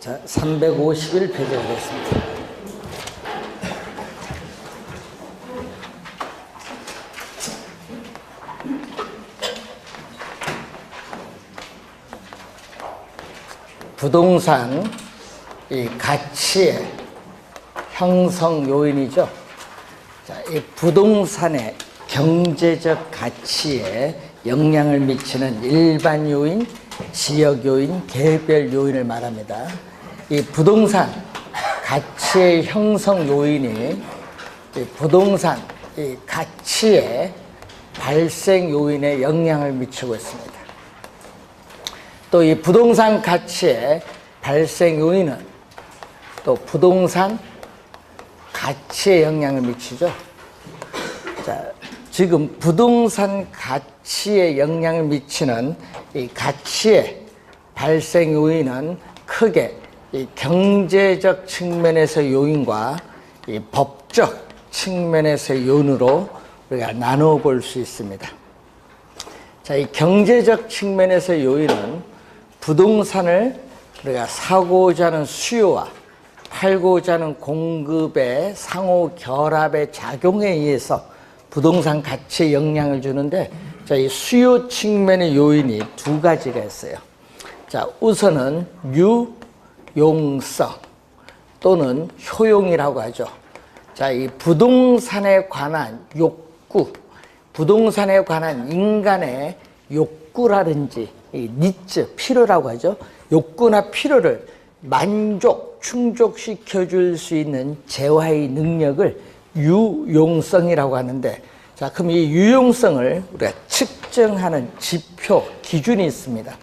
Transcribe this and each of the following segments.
자, 351페이지 하겠습니다. 부동산 이 가치의 형성 요인이죠. 자, 이 부동산의 경제적 가치에 영향을 미치는 일반 요인, 지역 요인, 개별 요인을 말합니다. 이 부동산 가치의 형성 요인이 이 부동산 이 가치의 발생 요인에 영향을 미치고 있습니다. 또 이 부동산 가치의 발생 요인은 또 부동산 가치에 영향을 미치죠. 자, 지금 부동산 가치에 영향을 미치는 이 가치의 발생 요인은 크게 이 경제적 측면에서의 요인과 이 법적 측면에서의 요인으로 우리가 나누어 볼 수 있습니다. 자, 이 경제적 측면에서의 요인은 부동산을 우리가 사고자 하는 수요와 팔고자 하는 공급의 상호 결합의 작용에 의해서 부동산 가치에 영향을 주는데, 자, 이 수요 측면의 요인이 두 가지가 있어요. 자, 우선은 유용성 또는 효용이라고 하죠. 자, 이 부동산에 관한 욕구, 부동산에 관한 인간의 욕구라든지 이 니즈, 필요라고 하죠. 욕구나 필요를 충족시켜 줄 수 있는 재화의 능력을 유용성이라고 하는데, 자, 그럼 이 유용성을 우리가 측정하는 지표, 기준이 있습니다.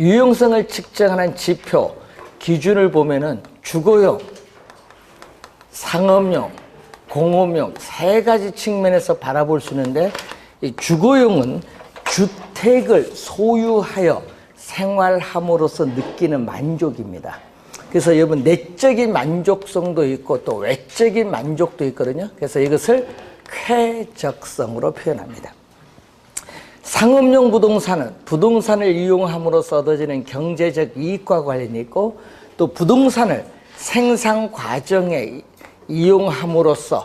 유용성을 측정하는 지표, 기준을 보면은 주거용, 상업용, 공업용 세 가지 측면에서 바라볼 수 있는데, 이 주거용은 주택을 소유하여 생활함으로써 느끼는 만족입니다. 그래서 여러분 내적인 만족성도 있고 또 외적인 만족도 있거든요. 그래서 이것을 쾌적성으로 표현합니다. 상업용 부동산은 부동산을 이용함으로써 얻어지는 경제적 이익과 관련이 있고, 또 부동산을 생산 과정에 이용함으로써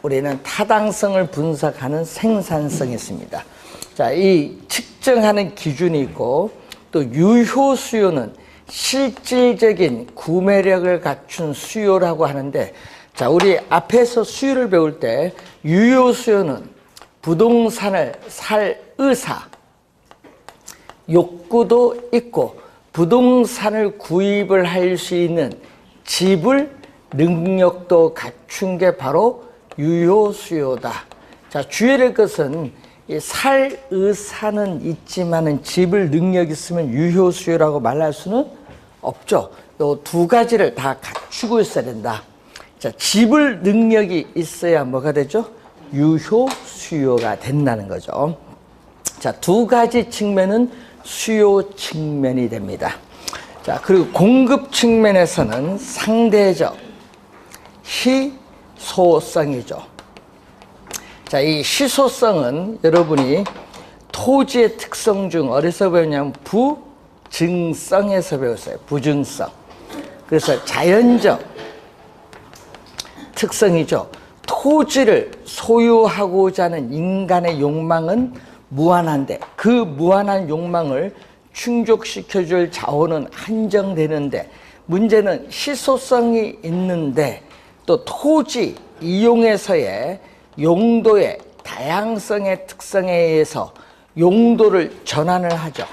우리는 타당성을 분석하는 생산성이 있습니다. 자, 이 측정하는 기준이 있고, 또 유효 수요는 실질적인 구매력을 갖춘 수요라고 하는데, 자, 우리 앞에서 수요를 배울 때 유효 수요는 부동산을 살 의사, 욕구도 있고 부동산을 구입을 할 수 있는 지불 능력도 갖춘 게 바로 유효 수요다. 자, 주의할 것은 이 살 의사는 있지만은 지불 능력이 있으면 유효 수요라고 말할 수는 없죠. 이 두 가지를 다 갖추고 있어야 된다. 자, 지불 능력이 있어야 뭐가 되죠? 유효 수요가 된다는 거죠. 자, 두 가지 측면은 수요 측면이 됩니다. 자, 그리고 공급 측면에서는 상대적 희소성이죠. 자, 이 희소성은 여러분이 토지의 특성 중 어디서 배웠냐면 부증성에서 배웠어요. 부증성. 그래서 자연적 특성이죠. 토지를 소유하고자 하는 인간의 욕망은 무한한데, 그 무한한 욕망을 충족시켜줄 자원은 한정되는데, 문제는 희소성이 있는데 또 토지 이용에서의 용도의 다양성의 특성에 의해서 용도를 전환을 하죠.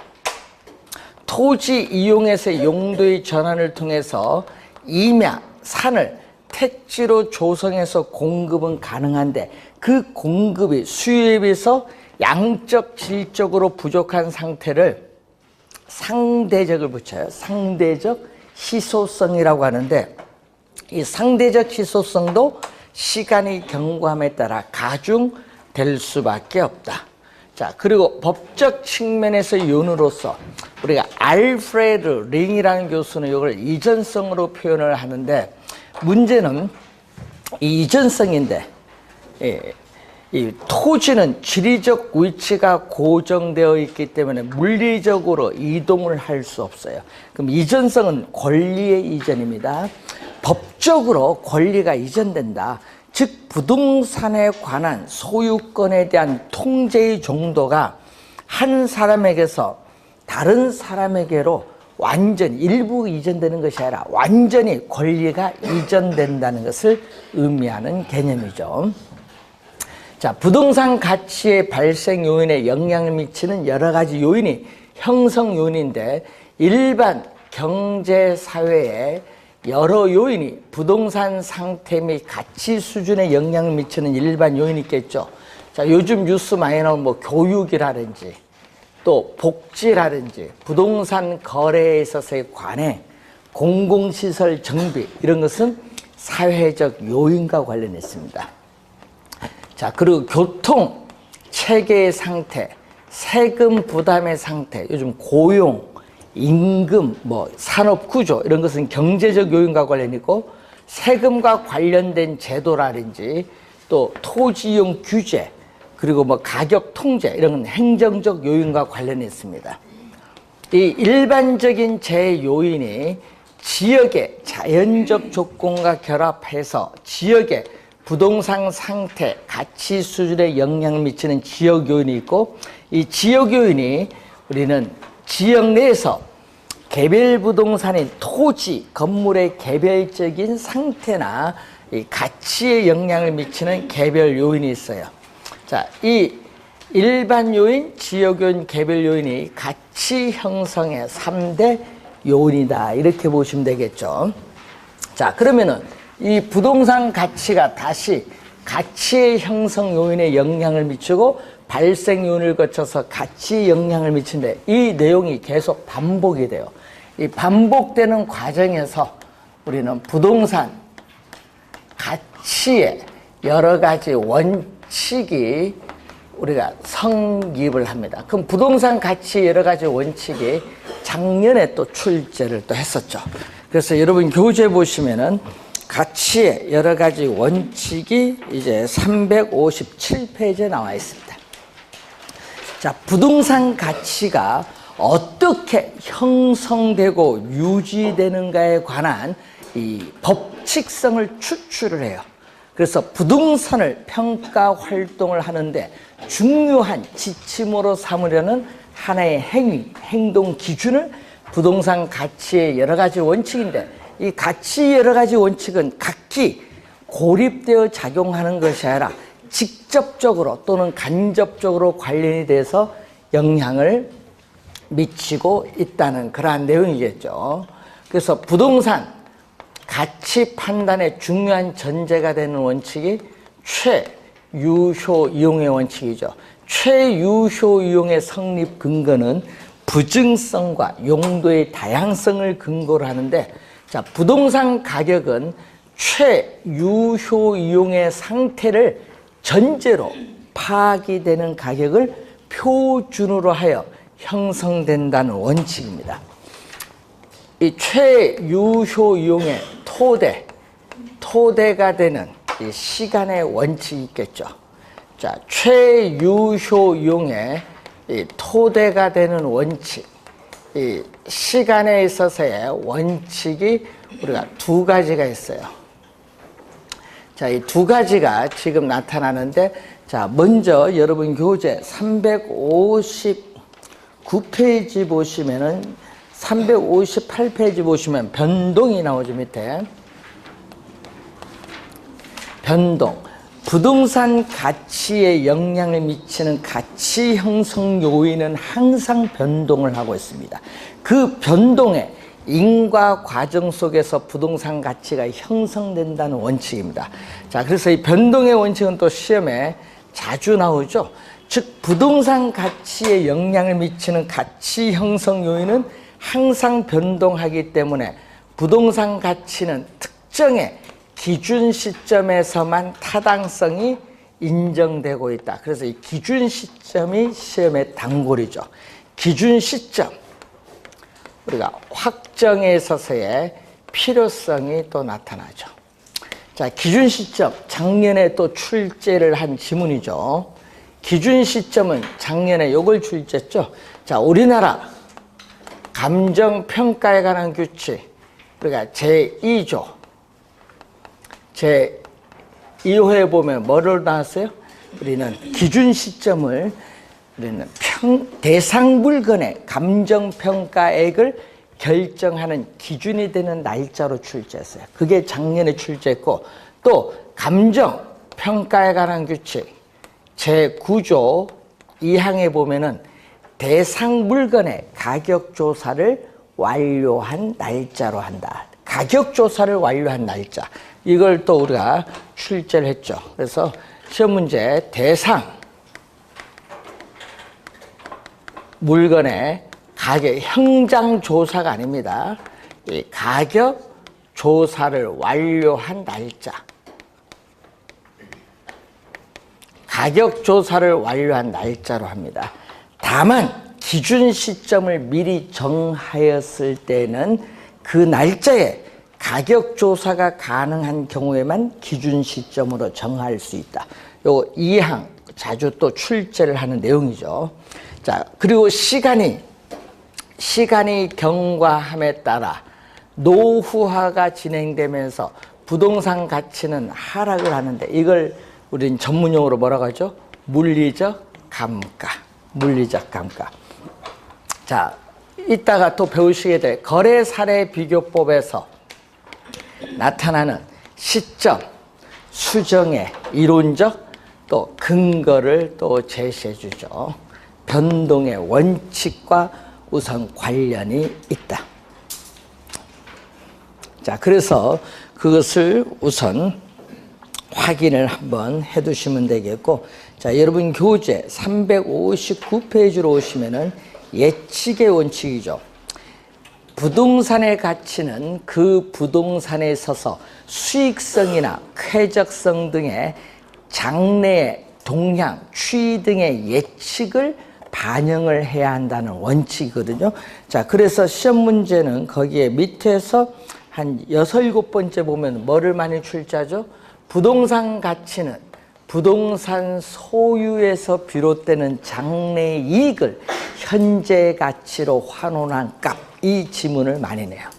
토지 이용에서의 용도의 전환을 통해서 임야, 산을 택지로 조성해서 공급은 가능한데, 그 공급이 수요에 비해서 양적, 질적으로 부족한 상태를 상대적을 붙여요. 상대적 희소성이라고 하는데, 이 상대적 희소성도 시간의 경과함에 따라 가중될 수밖에 없다. 자, 그리고 법적 측면에서 요인으로서 우리가 알프레드 링이라는 교수는 이걸 이전성으로 표현을 하는데, 문제는 이 이전성인데, 이 토지는 지리적 위치가 고정되어 있기 때문에 물리적으로 이동을 할 수 없어요. 그럼 이전성은 권리의 이전입니다. 법적으로 권리가 이전된다. 즉 부동산에 관한 소유권에 대한 통제의 정도가 한 사람에게서 다른 사람에게로 완전히 일부 이전되는 것이 아니라 완전히 권리가 이전된다는 것을 의미하는 개념이죠. 자, 부동산 가치의 발생 요인에 영향을 미치는 여러 가지 요인이 형성 요인인데 일반 경제 사회에 여러 요인이 부동산 상태 및 가치 수준에 영향을 미치는 일반 요인이 있겠죠. 자, 요즘 뉴스 많이 나오는 뭐 교육이라든지 또 복지라든지 부동산 거래에 있어서의 관행, 공공시설 정비 이런 것은 사회적 요인과 관련했습니다. 자, 그리고 교통 체계의 상태, 세금 부담의 상태, 요즘 고용, 임금, 뭐 산업 구조 이런 것은 경제적 요인과 관련이 있고 세금과 관련된 제도라든지 또 토지 이용 규제 그리고 뭐 가격 통제 이런 건 행정적 요인과 관련이 있습니다. 이 일반적인 제요인이 지역의 자연적 조건과 결합해서 지역의 부동산 상태, 가치 수준에 영향을 미치는 지역 요인이 있고 이 지역 요인이 우리는 지역 내에서 개별 부동산인 토지, 건물의 개별적인 상태나 이 가치에 영향을 미치는 개별 요인이 있어요. 자, 이 일반 요인, 지역 요인, 개별 요인이 가치 형성의 3대 요인이다. 이렇게 보시면 되겠죠. 자, 그러면은 이 부동산 가치가 다시 가치의 형성 요인에 영향을 미치고 발생 요인을 거쳐서 가치에 영향을 미치는데 이 내용이 계속 반복이 돼요. 이 반복되는 과정에서 우리는 부동산 가치의 여러 가지 원칙이 우리가 성립을 합니다. 그럼 부동산 가치 여러 가지 원칙이 작년에 또 출제를 또 했었죠. 그래서 여러분 교재 보시면은 가치의 여러 가지 원칙이 이제 357페이지에 나와 있습니다. 자, 부동산 가치가 어떻게 형성되고 유지되는가에 관한 이 법칙성을 추출을 해요. 그래서 부동산을 평가 활동을 하는데 중요한 지침으로 삼으려는 하나의 행동 기준을 부동산 가치의 여러 가지 원칙인데 이 가치 여러 가지 원칙은 각기 고립되어 작용하는 것이 아니라 직접적으로 또는 간접적으로 관련이 돼서 영향을 미치고 있다는 그러한 내용이겠죠. 그래서 부동산 가치 판단의 중요한 전제가 되는 원칙이 최유효 이용의 원칙이죠. 최유효 이용의 성립 근거는 부증성과 용도의 다양성을 근거로 하는데 자, 부동산 가격은 최유효 이용의 상태를 전제로 파악이 되는 가격을 표준으로 하여 형성된다는 원칙입니다. 이 최유효 이용의 토대가 되는 이 시간의 원칙이 있겠죠. 자, 최유효 이용의 이 토대가 되는 원칙, 이 시간에 있어서의 원칙이 우리가 두 가지가 있어요. 자, 이 두 가지가 지금 나타나는데, 자, 먼저 여러분 교재 359페이지 보시면은 358페이지 보시면 변동이 나오죠, 밑에. 변동. 부동산 가치에 영향을 미치는 가치 형성 요인은 항상 변동을 하고 있습니다. 그 변동의 인과 과정 속에서 부동산 가치가 형성된다는 원칙입니다. 자, 그래서 이 변동의 원칙은 또 시험에 자주 나오죠. 즉, 부동산 가치에 영향을 미치는 가치 형성 요인은 항상 변동하기 때문에 부동산 가치는 특정의 기준 시점에서만 타당성이 인정되고 있다. 그래서 이 기준 시점이 시험의 단골이죠. 기준 시점. 우리가 확정에 있어서의 필요성이 또 나타나죠. 자, 기준 시점. 작년에 또 출제를 한 지문이죠. 기준 시점은 작년에 요걸 출제했죠. 자, 우리나라 감정 평가에 관한 규칙. 그러니까 제2조. 제2호에 보면 뭐를 나왔어요? 우리는 기준 시점을 우리는 대상 물건의 감정 평가액을 결정하는 기준이 되는 날짜로 출제했어요. 그게 작년에 출제했고, 또 감정 평가에 관한 규칙 제9조 2항에 보면은 대상 물건의 가격 조사를 완료한 날짜로 한다. 가격 조사를 완료한 날짜. 이걸 또 우리가 출제를 했죠. 그래서 시험 문제 대상 물건의 가격, 현장 조사가 아닙니다. 이 가격 조사를 완료한 날짜. 가격 조사를 완료한 날짜로 합니다. 다만 기준 시점을 미리 정하였을 때는 그 날짜에 가격 조사가 가능한 경우에만 기준 시점으로 정할 수 있다. 요 2항 자주 또 출제를 하는 내용이죠. 자, 그리고 시간이 경과함에 따라 노후화가 진행되면서 부동산 가치는 하락을 하는데, 이걸 우리는 전문용어로 뭐라고 하죠? 물리적 감가. 물리적 감가. 자, 이따가 또 배우시게 될 거래 사례 비교법에서 나타나는 시점 수정의 이론적 또 근거를 또 제시해 주죠. 변동의 원칙과 우선 관련이 있다. 자, 그래서 그것을 우선 확인을 한번 해 두시면 되겠고, 자, 여러분 교재 359페이지로 오시면은 예측의 원칙이죠. 부동산의 가치는 그 부동산에 있어서 수익성이나 쾌적성 등의 장래의 동향, 추이 등의 예측을 반영을 해야 한다는 원칙이거든요. 자, 그래서 시험 문제는 거기에 밑에서 한 6, 7번째 보면 뭐를 많이 출제하죠? 부동산 가치는 부동산 소유에서 비롯되는 장래 이익을 현재 가치로 환원한 값, 이 지문을 많이 내요.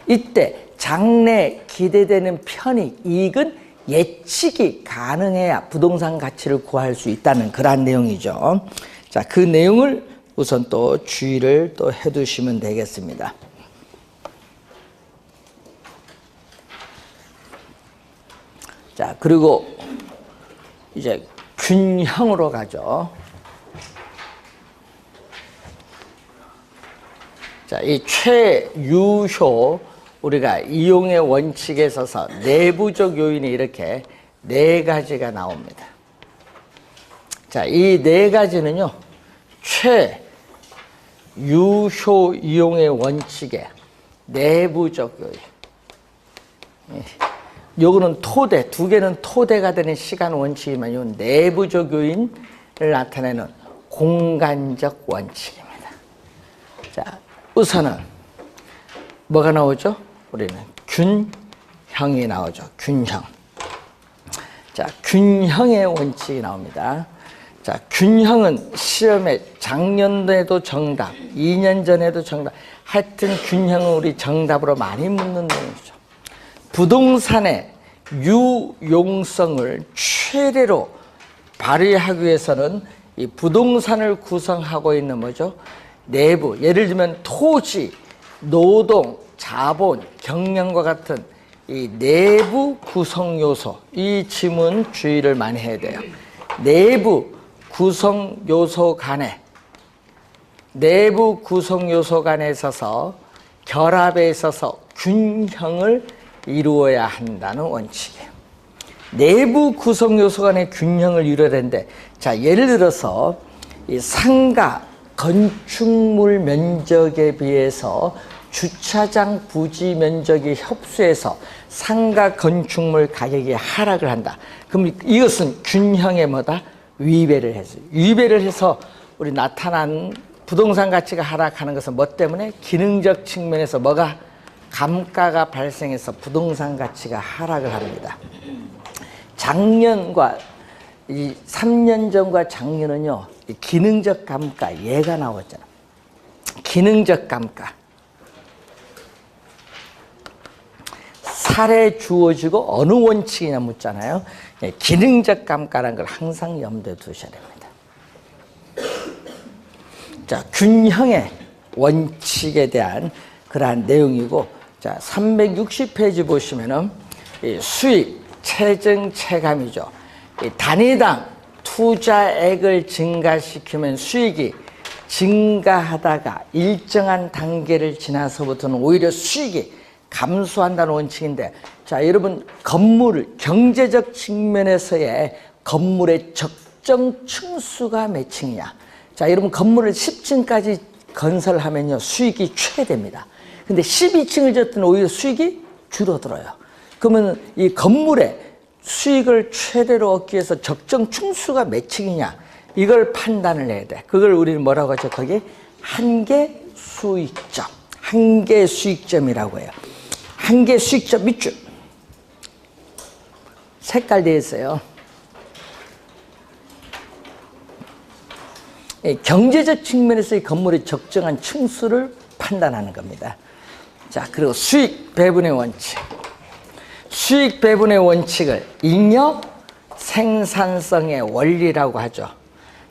이때 장래 기대되는 편익, 이익은 예측이 가능해야 부동산 가치를 구할 수 있다는 그런 내용이죠. 자, 그 내용을 우선 또 주의를 또 해두시면 되겠습니다. 자, 그리고 이제 균형으로 가죠. 자, 이 최유효 우리가 이용의 원칙에 있어서 내부적 요인이 이렇게 4가지가 나옵니다. 자, 이 4가지는요, 최유효 이용의 원칙의 내부적 요인. 요거는 토대, 2개는 토대가 되는 시간 원칙이지만 요 내부적 요인을 나타내는 공간적 원칙입니다. 자, 우선은 뭐가 나오죠? 우리는 균형이 나오죠. 균형. 자, 균형의 원칙이 나옵니다. 자, 균형은 시험에 작년에도 정답, 2년 전에도 정답, 하여튼 균형은 우리 정답으로 많이 묻는 내용이죠. 부동산의 유용성을 최대로 발휘하기 위해서는 이 부동산을 구성하고 있는 뭐죠? 내부, 예를 들면 토지, 노동, 자본, 경영과 같은 이 내부 구성 요소, 이 지문 주의를 많이 해야 돼요. 내부 구성 요소 간에 있어서 결합에 있어서 균형을 이루어야 한다는 원칙이에요. 내부 구성 요소 간의 균형을 이루어야 되는데, 자, 예를 들어서 이 상가 건축물 면적에 비해서 주차장 부지 면적이 협소해서 상가 건축물 가격이 하락을 한다. 그럼 이것은 균형에 뭐다? 위배를 해서. 위배를 해서 우리 나타난 부동산 가치가 하락하는 것은 뭐 때문에? 기능적 측면에서 뭐가 감가가 발생해서 부동산 가치가 하락을 합니다. 작년과 이 3년 전과 작년은요, 이 기능적 감가 얘가 나왔잖아. 기능적 감가. 살에 주어지고 어느 원칙이냐 묻잖아요. 예, 기능적 감가라는 걸 항상 염두에 두셔야 됩니다. 자, 균형의 원칙에 대한 그러한 내용이고, 자, 360페이지 보시면은 이 수익, 체증, 체감이죠. 이 단위당 투자액을 증가시키면 수익이 증가하다가 일정한 단계를 지나서부터는 오히려 수익이 감소한다는 원칙인데, 자, 여러분, 건물을 경제적 측면에서의 건물의 적정 층수가 몇 층이냐. 자, 여러분, 건물을 10층까지 건설하면요, 수익이 최대입니다. 근데 12층을 졌더니 오히려 수익이 줄어들어요. 그러면 이 건물의 수익을 최대로 얻기 위해서 적정 층수가 몇 층이냐, 이걸 판단을 해야 돼. 그걸 우리는 뭐라고 하죠? 거기 한계 수익점, 한계 수익점이라고 해요. 한계 수익점 밑줄 색깔 되어 있어요. 경제적 측면에서 이 건물의 적정한 층수를 판단하는 겁니다. 자, 그리고 수익 배분의 원칙. 수익 배분의 원칙을 잉여 생산성의 원리라고 하죠.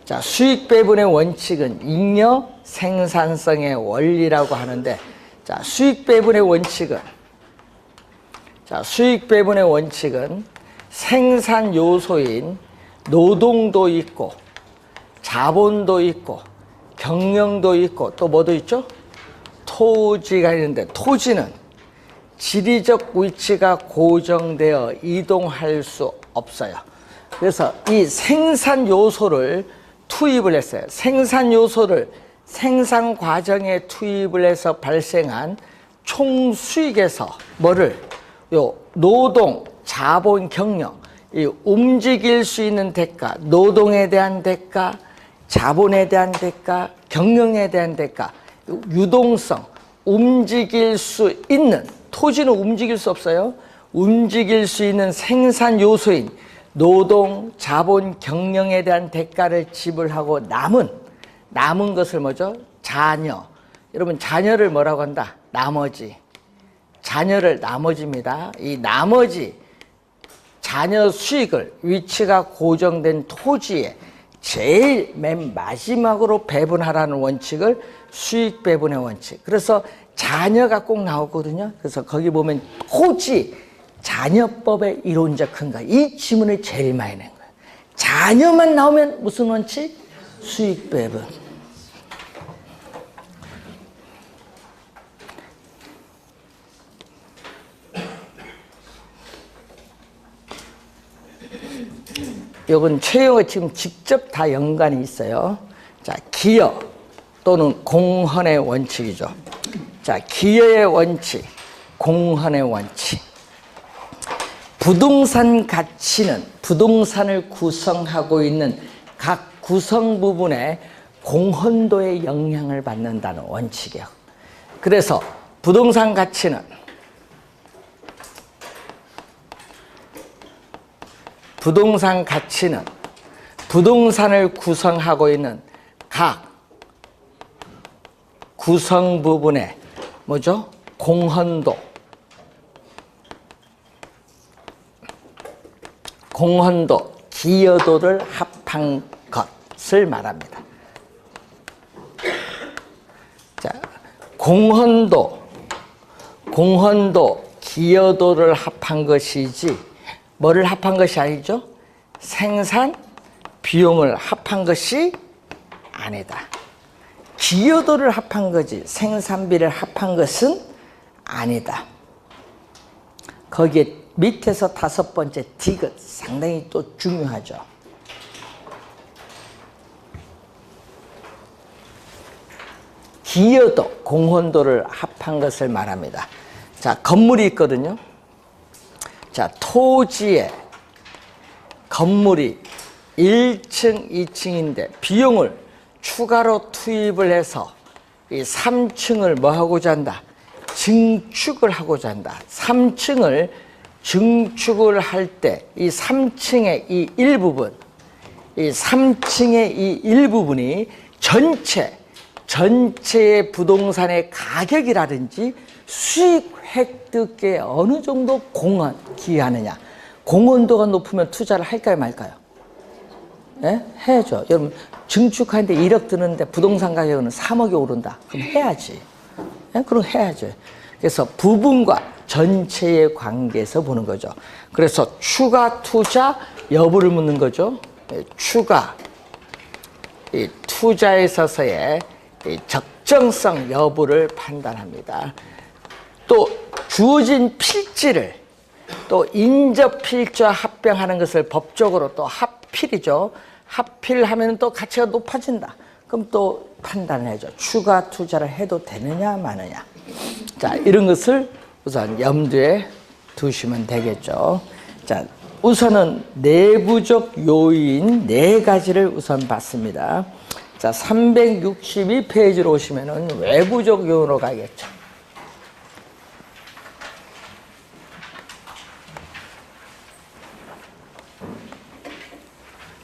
자, 수익 배분의 원칙은 잉여 생산성의 원리라고 하는데, 자, 수익 배분의 원칙은 생산 요소인 노동도 있고 자본도 있고 경영도 있고 또 뭐도 있죠? 토지가 있는데, 토지는 지리적 위치가 고정되어 이동할 수 없어요. 그래서 이 생산 요소를 투입을 했어요. 생산 요소를 생산 과정에 투입을 해서 발생한 총 수익에서 뭐를 요 노동, 자본, 경영, 이 움직일 수 있는 대가, 노동에 대한 대가, 자본에 대한 대가, 경영에 대한 대가, 유동성, 움직일 수 있는, 토지는 움직일 수 없어요. 움직일 수 있는 생산 요소인 노동, 자본, 경영에 대한 대가를 지불하고 남은 것을 뭐죠? 잔여. 여러분, 잔여를 뭐라고 한다? 나머지. 잔여를 나머지입니다. 이 나머지 잔여 수익을 위치가 고정된 토지에 제일 맨 마지막으로 배분하라는 원칙을 수익 배분의 원칙. 그래서 잔여가 꼭 나오거든요. 그래서 거기 보면 토지 잔여법의 이론적 근거, 이 지문을 제일 많이 낸 거예요. 잔여만 나오면 무슨 원칙? 수익 배분. 이건 최영호 지금 직접 다 연관이 있어요. 자, 기여 또는 공헌의 원칙이죠. 자, 기여의 원칙, 공헌의 원칙. 부동산 가치는 부동산을 구성하고 있는 각 구성 부분의 공헌도에 영향을 받는다는 원칙이에요. 그래서 부동산 가치는 부동산을 구성하고 있는 각 구성 부분의 뭐죠? 공헌도, 기여도를 합한 것을 말합니다. 자, 공헌도, 기여도를 합한 것이지 뭐를 합한 것이 아니죠? 생산 비용을 합한 것이 아니다. 기여도를 합한 거지 생산비를 합한 것은 아니다. 거기에 밑에서 5번째 디귿 상당히 또 중요하죠. 기여도, 공헌도를 합한 것을 말합니다. 자, 건물이 있거든요. 자, 토지에 건물이 1층, 2층인데 비용을 추가로 투입을 해서 이 3층을 뭐 하고자 한다? 증축을 하고자 한다. 3층을 증축을 할 때 이 3층의 이 일부분, 이 3층의 이 일부분이 전체의 부동산의 가격이라든지 수익 획득에 어느 정도 기여하느냐. 공헌도가 높으면 투자를 할까요, 말까요? 예? 해야죠. 여러분, 증축하는데 1억 드는데 부동산 가격은 3억이 오른다. 그럼 해야지. 예? 그럼 해야죠. 그래서 부분과 전체의 관계에서 보는 거죠. 그래서 추가 투자 여부를 묻는 거죠. 추가 이 투자에 있어서의 이 적정성 여부를 판단합니다. 또 주어진 필지를 또 인접필지와 합병하는 것을 법적으로 또 합필이죠. 합필하면 또 가치가 높아진다. 그럼 또 판단을 해줘. 추가 투자를 해도 되느냐 마느냐. 자, 이런 것을 우선 염두에 두시면 되겠죠. 자, 우선은 내부적 요인 4가지를 우선 봤습니다. 자, 362페이지로 오시면은 외부적 요인으로 가겠죠.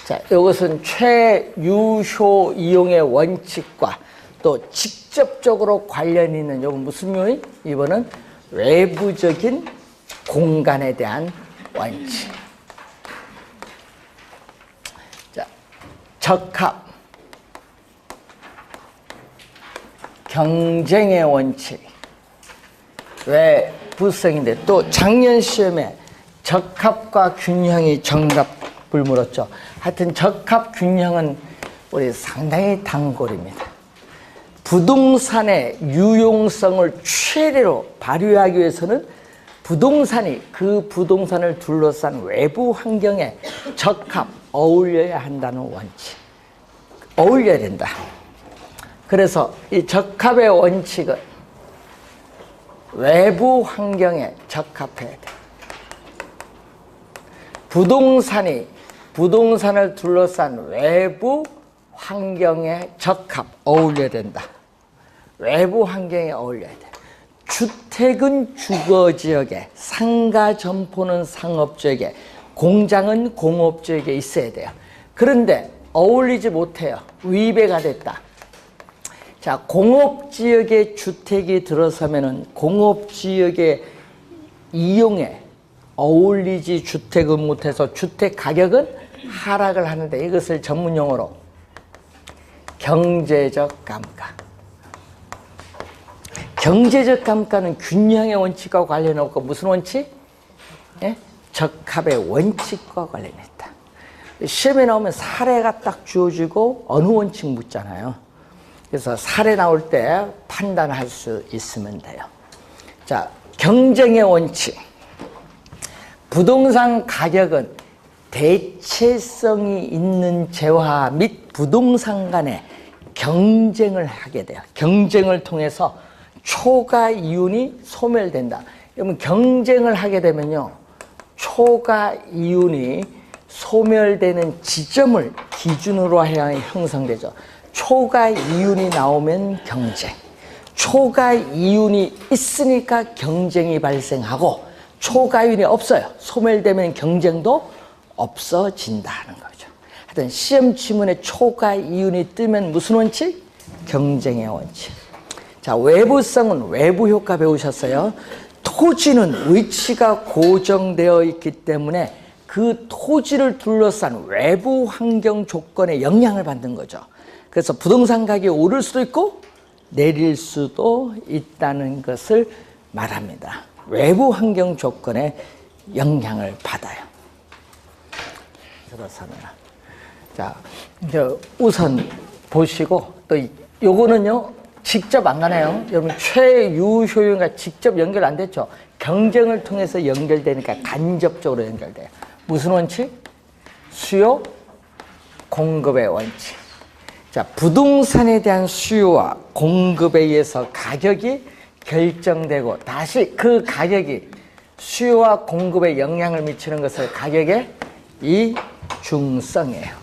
자, 이것은 최유효 이용의 원칙과 또 직접적으로 관련 있는 이건 무슨 요인? 이번은 외부적인 공간에 대한 원칙. 자, 적합, 경쟁의 원칙. 외부성인데 또 작년 시험에 적합과 균형이 정답을 물었죠. 하여튼 적합 균형은 우리 상당히 단골입니다. 부동산의 유용성을 최대로 발휘하기 위해서는 부동산이 그 부동산을 둘러싼 외부 환경에 적합, 어울려야 한다는 원칙. 어울려야 된다. 그래서 이 적합의 원칙은 외부 환경에 적합해야 돼. 부동산을 둘러싼 외부 환경에 적합, 어울려야 된다. 외부 환경에 어울려야 돼. 주택은 주거지역에, 상가 점포는 상업지역에, 공장은 공업지역에 있어야 돼요. 그런데 어울리지 못해요. 위배가 됐다. 자, 공업지역에 주택이 들어서면은 공업지역의 이용에 어울리지 주택은 못해서 주택 가격은 하락을 하는데 이것을 전문용어로 경제적 감가. 경제적 감가는 균형의 원칙과 관련 없고 무슨 원칙? 예? 적합의 원칙과 관련했다. 시험에 나오면 사례가 딱 주어지고 어느 원칙 묻잖아요. 그래서 사례 나올 때 판단할 수 있으면 돼요. 자, 경쟁의 원칙. 부동산 가격은 대체성이 있는 재화 및 부동산 간의 경쟁을 하게 돼요. 경쟁을 통해서 초과 이윤이 소멸된다. 그러면 경쟁을 하게 되면요, 초과 이윤이 소멸되는 지점을 기준으로 해야 형성되죠. 초과 이윤이 나오면 경쟁. 초과 이윤이 있으니까 경쟁이 발생하고 초과 이윤이 없어요. 소멸되면 경쟁도 없어진다는 거죠. 하여튼 시험 지문에 초과 이윤이 뜨면 무슨 원칙? 경쟁의 원칙. 자, 외부성은 외부 효과 배우셨어요. 토지는 위치가 고정되어 있기 때문에 그 토지를 둘러싼 외부 환경 조건에 영향을 받는 거죠. 그래서 부동산 가격이 오를 수도 있고 내릴 수도 있다는 것을 말합니다. 외부 환경 조건에 영향을 받아요. 그렇습니다. 자, 우선 보시고 또 요거는요 직접 안 가네요. 여러분 최유효율과 직접 연결 안 됐죠. 경쟁을 통해서 연결되니까 간접적으로 연결돼요. 무슨 원칙? 수요 공급의 원칙. 자, 부동산에 대한 수요와 공급에 의해서 가격이 결정되고 다시 그 가격이 수요와 공급에 영향을 미치는 것을 가격의 이중성이에요.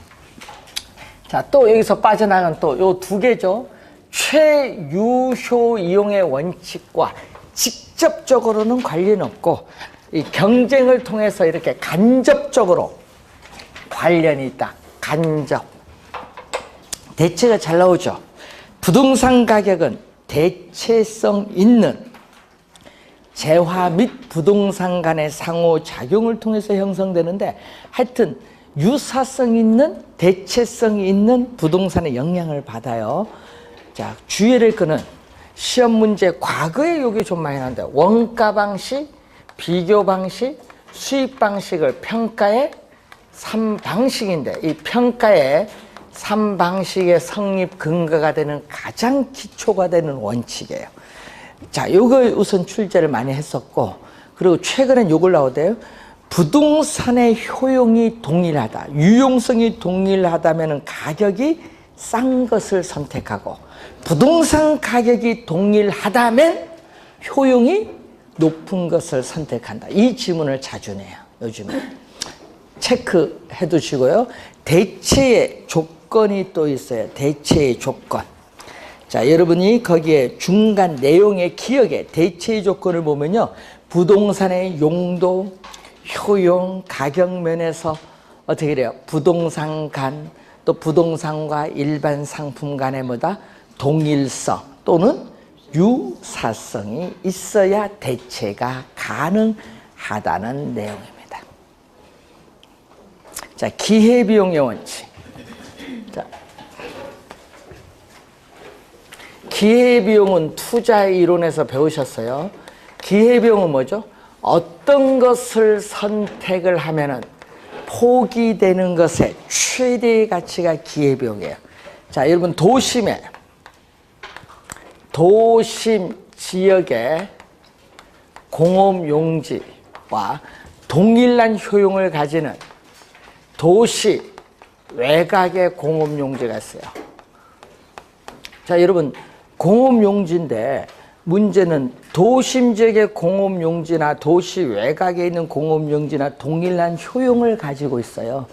자, 또 여기서 빠져나간 또 요 두 개죠. 최유효 이용의 원칙과 직접적으로는 관련이 없고 이 경쟁을 통해서 이렇게 간접적으로 관련이 있다. 간접. 대체가 잘 나오죠. 부동산 가격은 대체성 있는 재화 및 부동산 간의 상호작용을 통해서 형성되는데 하여튼 유사성 있는 대체성 있는 부동산의 영향을 받아요. 자, 주의해야 될 거는 시험 문제 과거에 요게 좀 많이 나는데 원가 방식, 비교 방식, 수입 방식을 평가의 3방식인데 이 평가의 3방식의 성립 근거가 되는 가장 기초가 되는 원칙이에요. 자, 요거 우선 출제를 많이 했었고 그리고 최근엔 요걸 나오대요. 부동산의 효용이 동일하다. 유용성이 동일하다면 가격이 싼 것을 선택하고 부동산 가격이 동일하다면 효용이 높은 것을 선택한다. 이 질문을 자주 내요. 요즘에. 체크해 두시고요. 대체의 조건이 또 있어요. 대체의 조건. 자, 여러분이 거기에 중간 내용의 기억에 대체의 조건을 보면요. 부동산의 용도, 효용, 가격 면에서 어떻게 돼요? 부동산 간, 또 부동산과 일반 상품 간의 뭐다? 동일성 또는 유사성이 있어야 대체가 가능하다는 내용입니다. 자, 기회비용의 원칙. 자, 기회비용은 투자 이론에서 배우셨어요. 기회비용은 뭐죠? 어떤 것을 선택을 하면은 포기되는 것의 최대의 가치가 기회비용이에요. 자, 여러분 도심 지역의 공업용지와 동일한 효용을 가지는 도시 외곽의 공업용지가 있어요. 자, 여러분 공업용지인데 문제는 도심 지역의 공업용지나 도시 외곽에 있는 공업용지나 동일한 효용을 가지고 있어요.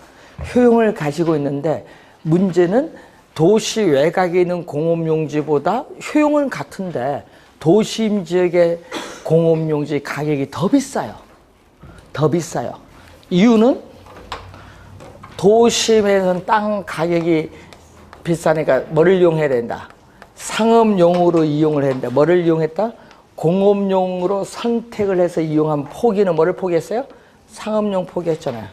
효용을 가지고 있는데 문제는 도시 외곽에 있는 공업용지보다 효용은 같은데 도심 지역의 공업용지 가격이 더 비싸요. 더 비싸요. 이유는 도심에서는 땅 가격이 비싸니까 뭐를 이용해야 된다? 상업용으로 이용을 했는데 뭐를 이용했다? 공업용으로 선택을 해서 이용한 포기는 뭐를 포기했어요? 상업용 포기했잖아요.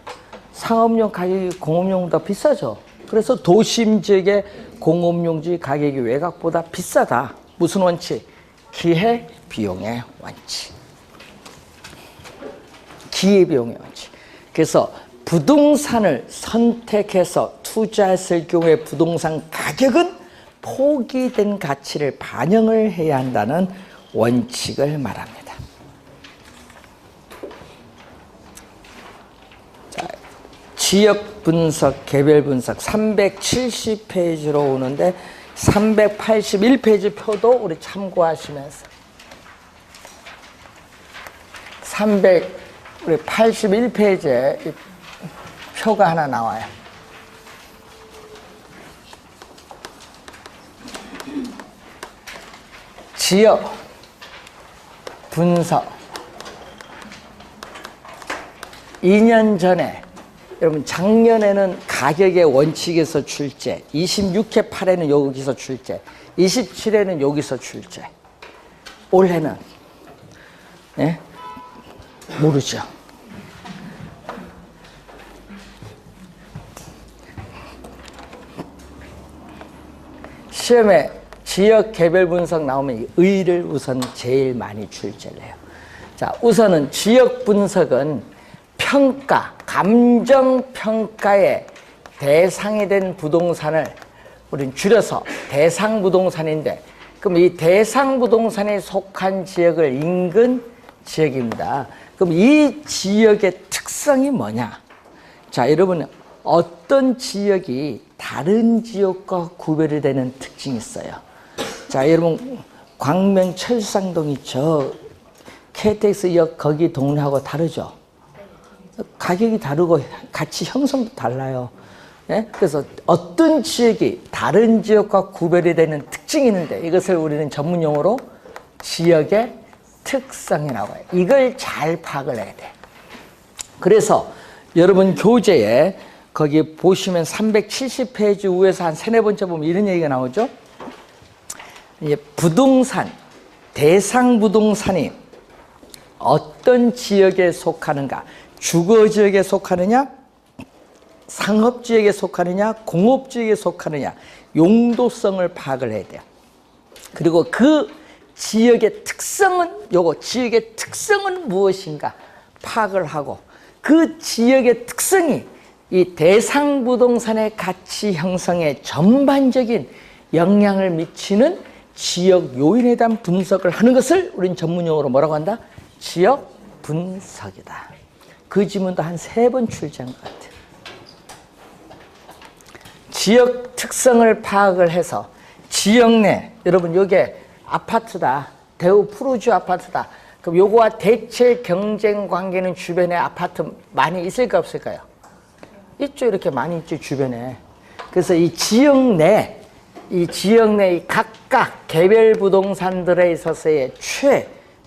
상업용 가격이 공업용보다 비싸죠. 그래서 도심 지역의 공업용지 가격이 외곽보다 비싸다. 무슨 원칙? 기회비용의 원칙. 기회비용의 원칙. 그래서 부동산을 선택해서 투자했을 경우에 부동산 가격은 포기된 가치를 반영을 해야 한다는 원칙을 말합니다. 자, 지역 분석, 개별 분석 370페이지로 오는데 381페이지 표도 우리 참고하시면서 381페이지에 표가 하나 나와요. 지역 분석 2년 전에 여러분 작년에는 가격의 원칙에서 출제 26회 8회는 여기서 출제 27회는 여기서 출제 올해는 네? 모르죠. 시험에 지역 개별 분석 나오면 의를 우선 제일 많이 출제를 해요. 자, 우선은 지역 분석은 평가, 감정 평가의 대상이 된 부동산을 우린 줄여서 대상 부동산인데 그럼 이 대상 부동산에 속한 지역을 인근 지역입니다. 그럼 이 지역의 특성이 뭐냐? 자, 여러분 어떤 지역이 다른 지역과 구별이 되는 특징이 있어요. 자, 여러분 광명 철상동 있죠. KTX역 거기 동네하고 다르죠. 가격이 다르고 가치 형성도 달라요. 예? 그래서 어떤 지역이 다른 지역과 구별이 되는 특징이 있는데 이것을 우리는 전문용어로 지역의 특성이 나와요. 이걸 잘 파악을 해야 돼. 그래서 여러분 교재에 거기 보시면 370페이지 위에서 한 3-4번째 보면 이런 얘기가 나오죠. 이제 부동산, 대상 부동산이 어떤 지역에 속하는가? 주거지역에 속하느냐? 상업지역에 속하느냐? 공업지역에 속하느냐? 용도성을 파악을 해야 돼요. 그리고 그 지역의 특성은, 요거 지역의 특성은 무엇인가 파악을 하고, 그 지역의 특성이 이 대상 부동산의 가치 형성에 전반적인 영향을 미치는 지역 요인에 대한 분석을 하는 것을 우리는 전문용어로 뭐라고 한다? 지역 분석이다. 그 지문도 한 3번 출제한 것 같아요. 지역 특성을 파악을 해서 지역 내, 여러분 요게 아파트다, 대우 프루주 아파트다. 그럼 요거와 대체 경쟁 관계는 주변에 아파트 많이 있을까 없을까요? 있죠. 이렇게 많이 있죠, 주변에. 그래서 이 지역 내 각각 개별 부동산들에 있어서의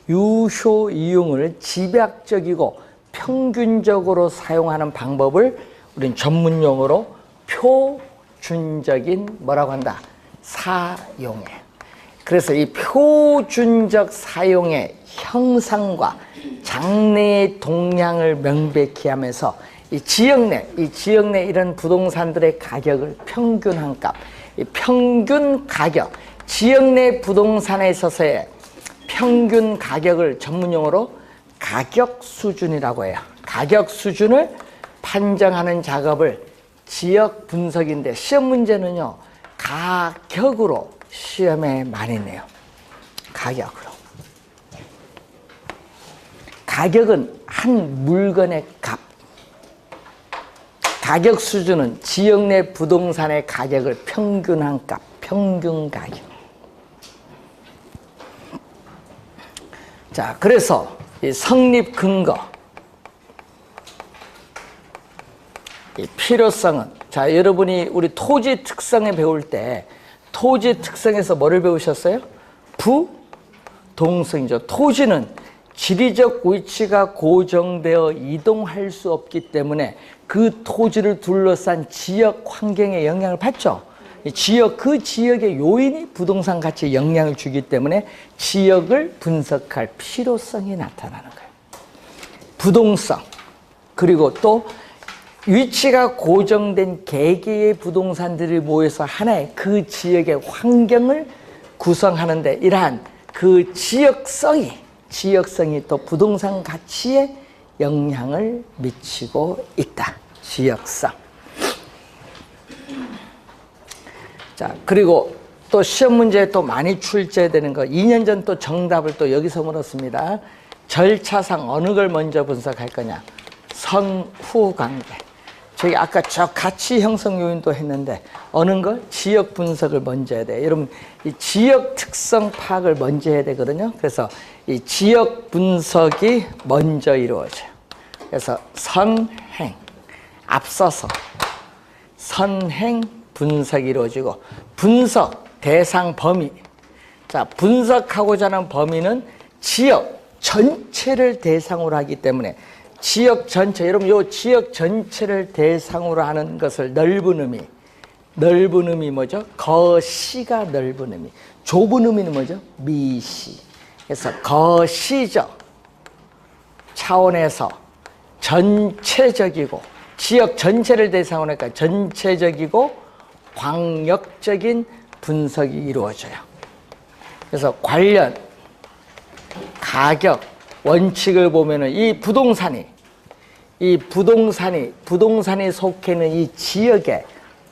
최유효 이용을 집약적이고 평균적으로 사용하는 방법을 우린 전문용어로 표준적인 뭐라고 한다? 사용에. 그래서 이 표준적 사용의 형상과 장래의 동향을 명백히 하면서 이 지역 내 이런 부동산들의 가격을 평균한 값, 이 평균 가격, 지역 내 부동산에 있어서의 평균 가격을 전문용어로 가격 수준이라고 해요. 가격 수준을 판정하는 작업을 지역 분석인데, 시험 문제는요, 가격으로 시험에 많이 내요. 가격으로. 가격은 한 물건의 값. 가격 수준은 지역 내 부동산의 가격을 평균한 값, 평균 가격. 자, 그래서 이 성립 근거, 이 필요성은, 자, 여러분이 우리 토지 특성에 배울 때 토지 특성에서 뭐를 배우셨어요? 부동성이죠. 토지는 지리적 위치가 고정되어 이동할 수 없기 때문에 그 토지를 둘러싼 지역 환경에 영향을 받죠. 그 지역의 요인이 부동산 가치에 영향을 주기 때문에 지역을 분석할 필요성이 나타나는 거예요. 부동성, 그리고 또 위치가 고정된 개개의 부동산들이 모여서 하나의 그 지역의 환경을 구성하는데, 이러한 그 지역성이 또 부동산 가치에 영향을 미치고 있다. 지역성. 자, 그리고 또 시험 문제에 또 많이 출제되는 거, 2년 전 또 정답을 또 여기서 물었습니다. 절차상 어느 걸 먼저 분석할 거냐? 선후 관계. 저기 아까 저 가치 형성 요인도 했는데 어느 걸? 지역 분석을 먼저 해야 돼. 여러분, 이 지역 특성 파악을 먼저 해야 되거든요. 그래서 이 지역 분석이 먼저 이루어져요. 그래서 선행, 앞서서 선행 분석이 이루어지고, 분석 대상 범위. 자, 분석하고자 하는 범위는 지역 전체를 대상으로 하기 때문에 지역 전체, 여러분 요 지역 전체를 대상으로 하는 것을 넓은 의미 뭐죠? 거시가 넓은 의미. 좁은 의미는 뭐죠? 미시. 그래서 거시적 차원에서 전체적이고, 지역 전체를 대상으로 하니까 전체적이고 광역적인 분석이 이루어져요. 그래서 관련 가격 원칙을 보면은 이 부동산이 속해 있는 이 지역의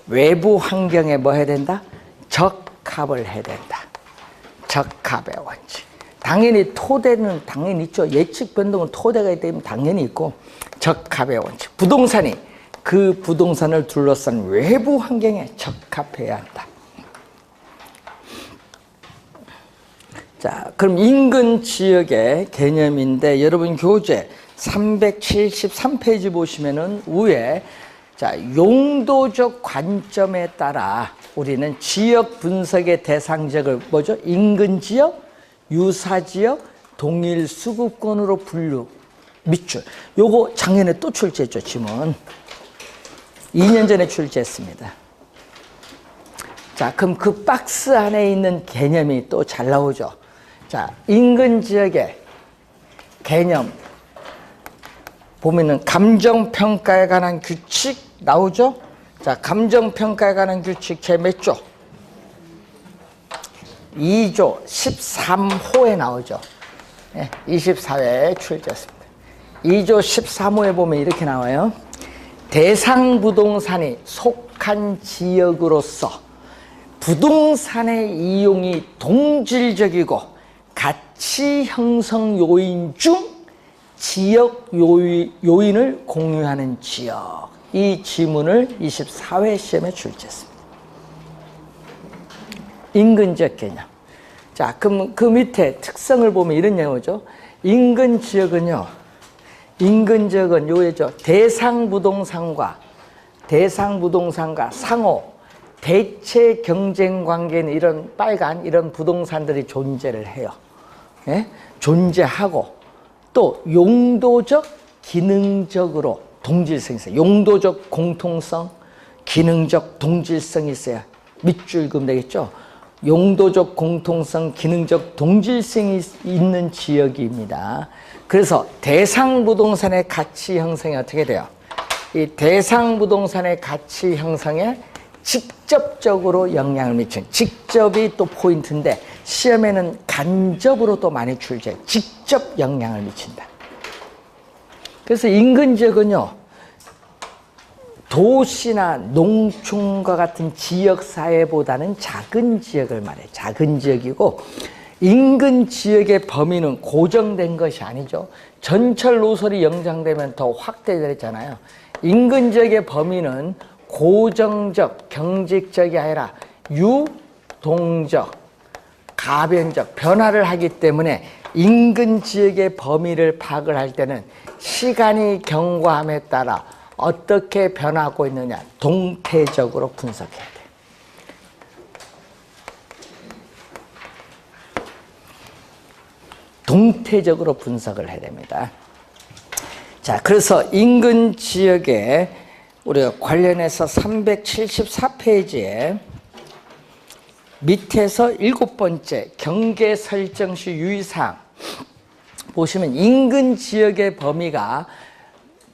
외부 환경에 뭐 해야 된다? 적합을 해야 된다. 적합의 원칙. 당연히 토대는 당연히 있죠. 예측 변동은 토대가 있기 때문에 당연히 있고, 적합의 원칙. 부동산이 그 부동산을 둘러싼 외부 환경에 적합해야 한다. 자, 그럼 인근 지역의 개념인데, 여러분 교재 373페이지 보시면은 위에, 자, 용도적 관점에 따라 우리는 지역 분석의 대상지역을 뭐죠? 인근 지역, 유사 지역, 동일 수급권으로 분류. 밑줄. 요거 작년에 또 출제했죠, 지문. 2년 전에 출제했습니다. 자, 그럼 그 박스 안에 있는 개념이 또 잘 나오죠. 자, 인근 지역의 개념 보면은 감정평가에 관한 규칙 나오죠. 자, 감정평가에 관한 규칙 제 몇 조? 2조 13호에 나오죠. 네, 24회에 출제했습니다. 2조 13호에 보면 이렇게 나와요. 대상 부동산이 속한 지역으로서 부동산의 이용이 동질적이고 가치 형성 요인 중 지역 요인을 공유하는 지역. 이 지문을 24회 시험에 출제했습니다. 인근지역 개념. 자, 그럼 그 밑에 특성을 보면 이런 내용이죠. 인근 지역은 요예죠. 대상 부동산과 상호 대체 경쟁 관계는 이런 빨간 이런 부동산들이 존재를 해요. 예? 존재하고 또 용도적, 기능적으로 동질성이 있어요. 용도적 공통성, 기능적 동질성이 있어야 밑줄 그으면 되겠죠. 용도적 공통성, 기능적 동질성이 있는 지역입니다. 그래서 대상 부동산의 가치 형성이 어떻게 돼요? 이 대상 부동산의 가치 형성에 직접적으로 영향을 미치는, 직접이 또 포인트인데 시험에는 간접으로 또 많이 출제해요. 직접 영향을 미친다. 그래서 인근 지역은요, 도시나 농촌과 같은 지역 사회보다는 작은 지역을 말해요. 작은 지역이고, 인근 지역의 범위는 고정된 것이 아니죠. 전철 노선이 연장되면 더 확대되잖아요. 인근 지역의 범위는 고정적, 경직적이 아니라 유동적, 가변적 변화를 하기 때문에 인근 지역의 범위를 파악을 할 때는 시간이 경과함에 따라 어떻게 변하고 있느냐 동태적으로 분석해야 돼. 동태적으로 분석을 해야 됩니다. 자, 그래서 인근 지역에 우리가 관련해서 374페이지에 밑에서 7번째 경계 설정 시 유의사항 보시면 인근 지역의 범위가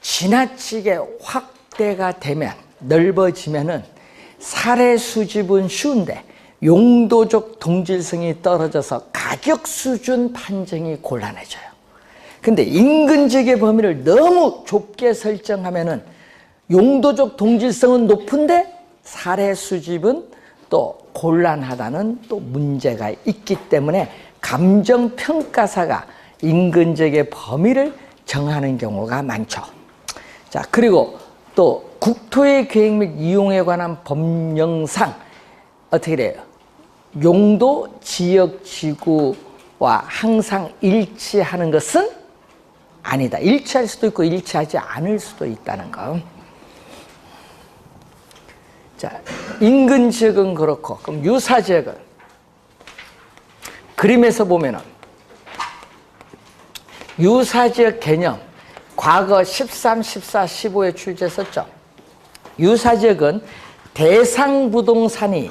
지나치게 확대가 되면, 넓어지면은 사례 수집은 쉬운데 용도적 동질성이 떨어져서 가격 수준 판정이 곤란해져요. 근데 인근 지역의 범위를 너무 좁게 설정하면은 용도적 동질성은 높은데 사례 수집은 또 곤란하다는 또 문제가 있기 때문에 감정평가사가 인근 지역의 범위를 정하는 경우가 많죠. 자, 그리고 또 국토의 계획 및 이용에 관한 법령상 어떻게 돼요? 용도, 지역, 지구와 항상 일치하는 것은 아니다. 일치할 수도 있고 일치하지 않을 수도 있다는 거. 자, 인근 지역은 그렇고, 그럼 유사 지역은 그림에서 보면은 유사 지역 개념 과거 13, 14, 15에 출제했었죠. 유사 지역은 대상 부동산이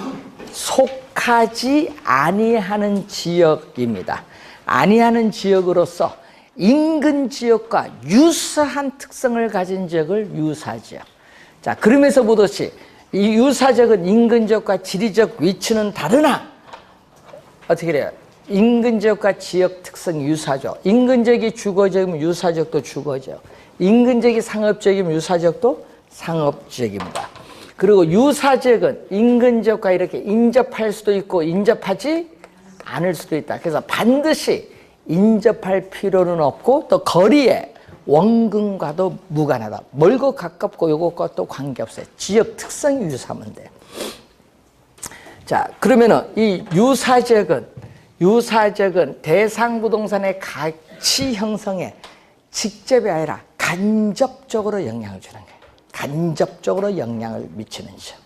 속하지 아니하는 지역입니다. 아니하는 지역으로서 인근 지역과 유사한 특성을 가진 지역을 유사 지역. 자, 그림에서 보듯이 이 유사 지역은 인근 지역과 지리적 위치는 다르나 어떻게 돼요? 인근 지역과 지역 특성이 유사죠. 인근 지역이 주거지역이면 유사 지역도 주거지역. 인근 지역이 상업 지역이면 유사 지역도 상업 지역입니다. 그리고 유사 지역은 인근 지역과 이렇게 인접할 수도 있고 인접하지 않을 수도 있다. 그래서 반드시 인접할 필요는 없고 또 거리에 원근과도 무관하다. 멀고 가깝고 요것과 또 관계없어요. 지역 특성이 유사하면 돼요. 자, 그러면은 이 유사 지역은 대상 부동산의 가치 형성에 직접이 아니라 간접적으로 영향을 주는 거예요. 간접적으로 영향을 미치는 지역.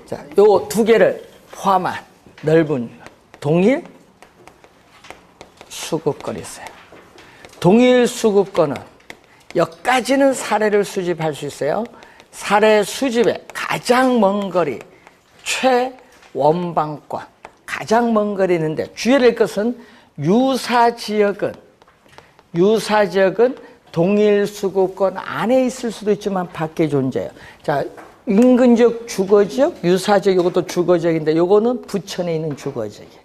자, 요 두 개를 포함한 넓은 동일 수급권이 있어요. 동일 수급권은 여기까지는 사례를 수집할 수 있어요. 사례 수집의 가장 먼 거리 최원방권, 가장 먼 거리 있는데 주의해야 될 것은 유사지역은 동일 수급권 안에 있을 수도 있지만 밖에 존재해요. 자, 인근지역, 주거지역, 유사지역, 이것도 주거지역인데 요거는 부천에 있는 주거지역이에요.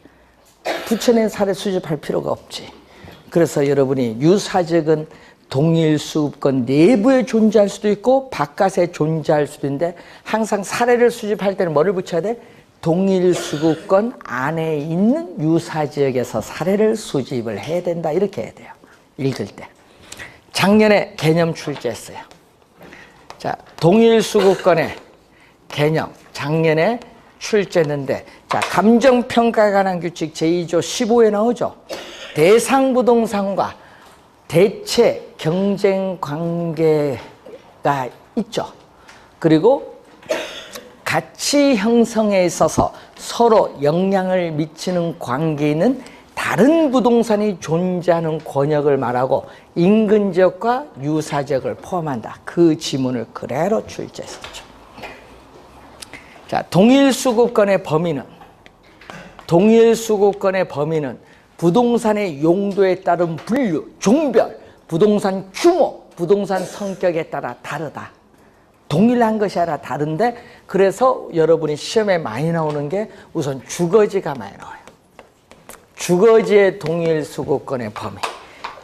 부천에 사례 수집할 필요가 없지. 그래서 여러분이 유사지역은 동일 수급권 내부에 존재할 수도 있고 바깥에 존재할 수도 있는데 항상 사례를 수집할 때는 뭐를 붙여야 돼? 동일 수급권 안에 있는 유사지역에서 사례를 수집을 해야 된다. 이렇게 해야 돼요. 읽을 때. 작년에 개념 출제했어요. 자, 동일 수급권의 개념 작년에 출제했는데 자, 감정평가에 관한 규칙 제2조 15에 나오죠. 대상 부동산과 대체 경쟁 관계가 있죠. 그리고 가치 형성에 있어서 서로 영향을 미치는 관계는 다른 부동산이 존재하는 권역을 말하고 인근지역과 유사지역을 포함한다. 그 지문을 그대로 출제했었죠. 자, 동일 수급권의 범위는 부동산의 용도에 따른 분류, 종별, 부동산 규모, 부동산 성격에 따라 다르다. 동일한 것이 아니라 다른데 그래서 여러분이 시험에 많이 나오는 게 우선 주거지가 많이 나와요. 주거지의 동일 수급권의 범위.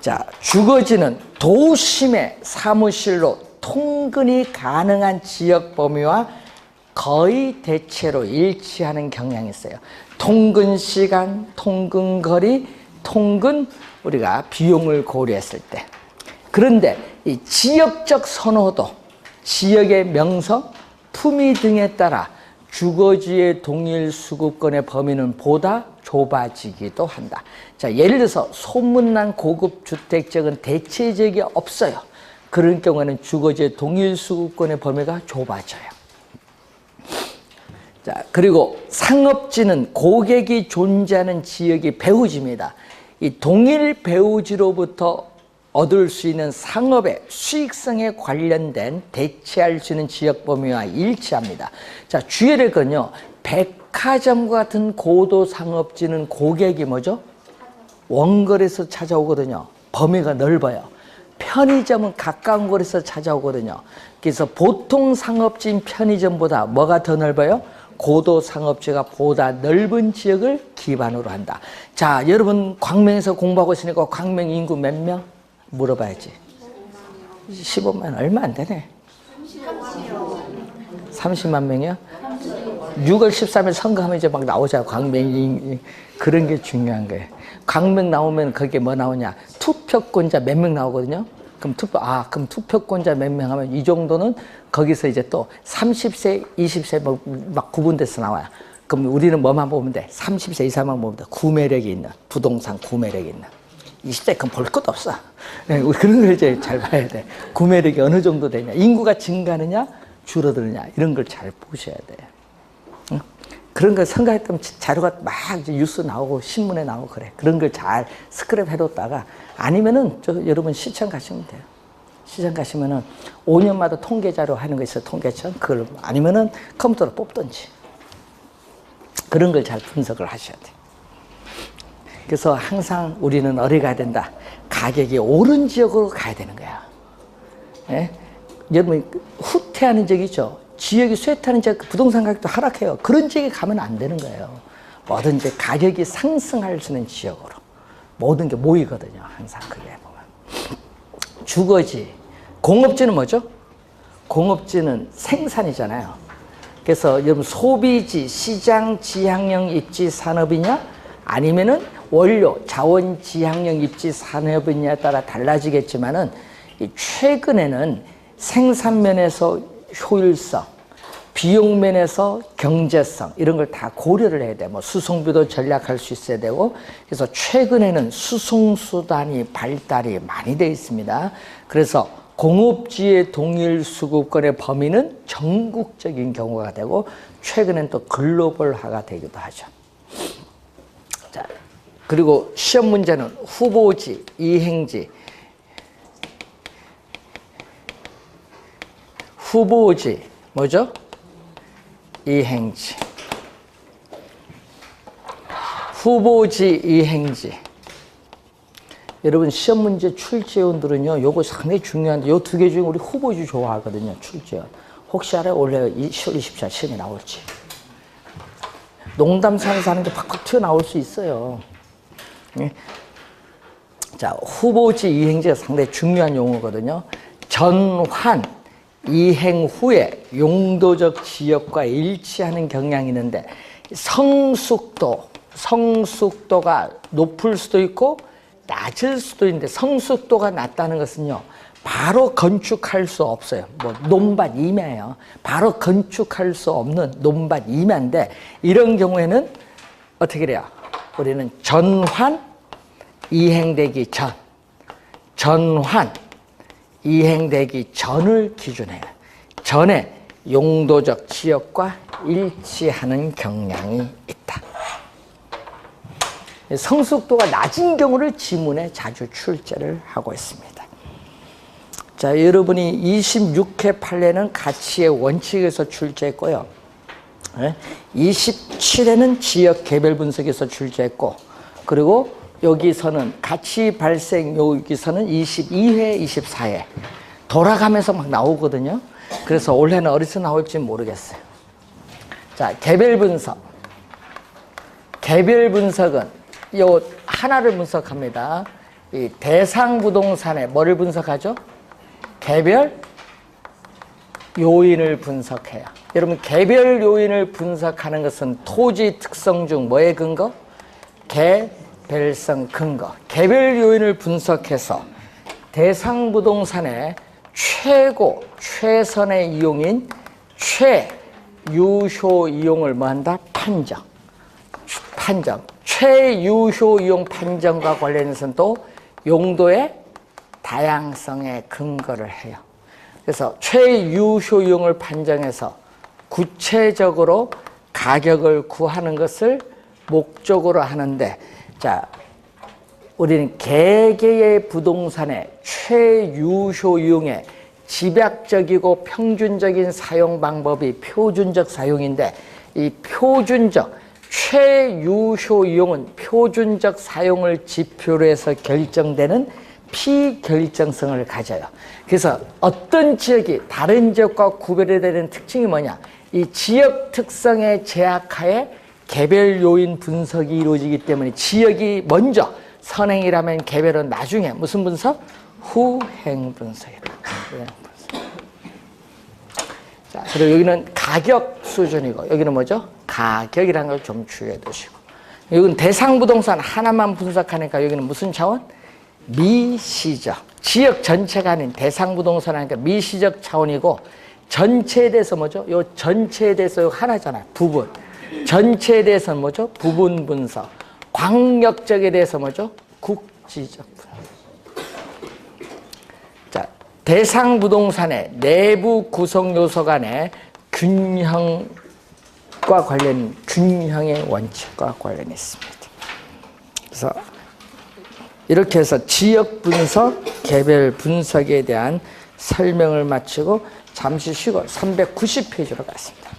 자, 주거지는 도심의 사무실로 통근이 가능한 지역 범위와 거의 대체로 일치하는 경향이 있어요. 통근 시간, 통근 거리, 통근 우리가 비용을 고려했을 때. 그런데 이 지역적 선호도, 지역의 명성, 품위 등에 따라 주거지의 동일 수급권의 범위는 보다 좁아지기도 한다. 자, 예를 들어서 소문난 고급 주택지역은 대체지역이 없어요. 그런 경우에는 주거지의 동일 수급권의 범위가 좁아져요. 자, 그리고 상업지는 고객이 존재하는 지역이 배후지입니다. 이 동일 배후지로부터 얻을 수 있는 상업의 수익성에 관련된 대체할 수 있는 지역 범위와 일치합니다. 자, 주의해야 될 건요. 백화점과 같은 고도 상업지는 고객이 뭐죠? 원거리에서 찾아오거든요. 범위가 넓어요. 편의점은 가까운 거리에서 찾아오거든요. 그래서 보통 상업지인 편의점보다 뭐가 더 넓어요? 고도 상업지가 보다 넓은 지역을 기반으로 한다. 자, 여러분 광명에서 공부하고 있으니까 광명 인구 몇 명? 물어봐야지. 15만 얼마 안 되네. 30만 명이요? 6월 13일 선거하면 이제 막 나오잖아. 광명이. 그런 게 중요한 거예요. 광명 나오면 거기에 뭐 나오냐? 투표권자 몇 명 나오거든요. 그럼 투표권자 몇 명 하면 이 정도는 거기서 이제 또 30세, 20세 막 구분돼서 나와요. 그럼 우리는 뭐만 보면 돼? 30세 이상만 보면 돼. 구매력이 있는, 부동산 구매력이 있는. 20대 그건 볼 것도 없어. 네, 그런 걸 이제 잘 봐야 돼. 구매력이 어느 정도 되냐. 인구가 증가하느냐, 줄어드느냐. 이런 걸 잘 보셔야 돼. 응? 그런 걸 생각했던 자료가 막 이제 뉴스 나오고 신문에 나오고 그래. 그런 걸 잘 스크랩 해뒀다가 아니면은 여러분 시청 가시면 돼요. 시청 가시면은 5년마다 통계 자료 하는 거 있어요. 통계청. 그걸 아니면은 컴퓨터로 뽑든지. 그런 걸 잘 분석을 하셔야 돼. 그래서 항상 우리는 어디 가야 된다? 가격이 오른 지역으로 가야 되는 거야. 예? 여러분 후퇴하는 지역 있죠? 지역이 쇠퇴하는 지역, 부동산 가격도 하락해요. 그런 지역에 가면 안 되는 거예요. 뭐든지 가격이 상승할 수 있는 지역으로. 모든 게 모이거든요. 항상 그게 보면. 주거지. 공업지는 뭐죠? 공업지는 생산이잖아요. 그래서 여러분 소비지, 시장, 지향형 입지 산업이냐? 아니면은 원료, 자원, 지향형 입지 산업이냐에 따라 달라지겠지만은 최근에는 생산면에서 효율성, 비용면에서 경제성 이런 걸 다 고려를 해야 돼. 뭐 수송비도 전략할 수 있어야 되고 그래서 최근에는 수송수단이 발달이 많이 되어 있습니다. 그래서 공업지의 동일 수급권의 범위는 전국적인 경우가 되고 최근엔 또 글로벌화가 되기도 하죠. 그리고 시험 문제는 후보지, 이행지, 후보지, 뭐죠? 이행지. 후보지, 이행지. 여러분, 시험 문제 출제원들은요, 요거 상당히 중요한데, 요 두 개 중에 우리 후보지 좋아하거든요, 출제원. 혹시 알아요? 원래 10월 24일 시험에 나올지. 농담 사는 게 팍팍 튀어나올 수 있어요. 자, 후보지, 이행지가 상당히 중요한 용어거든요. 전환, 이행 후에 용도적 지역과 일치하는 경향이 있는데, 성숙도가 높을 수도 있고 낮을 수도 있는데, 성숙도가 낮다는 것은요, 바로 건축할 수 없어요. 뭐 논밭 임야예요. 바로 건축할 수 없는 논밭 임야인데, 이런 경우에는 어떻게 돼요? 우리는 전환, 이행되기 전, 전환, 이행되기 전을 기준해요. 전에 용도적 지역과 일치하는 경향이 있다. 성숙도가 낮은 경우를 지문에 자주 출제를 하고 있습니다. 자, 여러분이 26회 판례는 가치의 원칙에서 출제했고요. 27회는 지역 개별 분석에서 출제했고, 그리고 여기서는 가치 발생, 여기서는 22회, 24회 돌아가면서 막 나오거든요. 그래서 올해는 어디서 나올지 모르겠어요. 자, 개별 분석. 개별 분석은 요 하나를 분석합니다. 이 대상 부동산에 뭐를 분석하죠? 개별 요인을 분석해요. 여러분, 개별 요인을 분석하는 것은 토지 특성 중 뭐에 근거? 개별성 근거. 개별 요인을 분석해서 대상 부동산의 최선의 이용인 최유효 이용을 뭐 한다? 판정. 최유효 이용 판정과 관련해서는 또 용도의 다양성에 근거를 해요. 그래서 최유효 이용을 판정해서 구체적으로 가격을 구하는 것을 목적으로 하는데, 자, 우리는 개개의 부동산의 최유효 이용의 집약적이고 평균적인 사용 방법이 표준적 사용인데, 이 표준적 최유효 이용은 표준적 사용을 지표로 해서 결정되는 피결정성을 가져요. 그래서 어떤 지역이 다른 지역과 구별이 되는 특징이 뭐냐? 이 지역 특성의 제약하에 개별 요인 분석이 이루어지기 때문에 지역이 먼저 선행이라면 개별은 나중에 무슨 분석? 후행 분석이다. 자, 그리고 여기는 가격 수준이고, 여기는 뭐죠? 가격이라는 걸 좀 주의해 두시고, 여기는 대상 부동산 하나만 분석하니까 여기는 무슨 차원? 미시적. 지역 전체가 아닌 대상 부동산 하니까 미시적 차원이고, 전체에 대해서 뭐죠? 요 전체에 대해서 하나잖아요. 부분. 전체에 대해서는 뭐죠? 부분 분석. 광역적에 대해서 뭐죠? 국지적 분석. 자, 대상 부동산의 내부 구성 요소 간의 균형의 원칙과 관련이 있습니다. 그래서 이렇게 해서 지역 분석, 개별 분석에 대한 설명을 마치고 잠시 쉬고 390페이지로 갔습니다.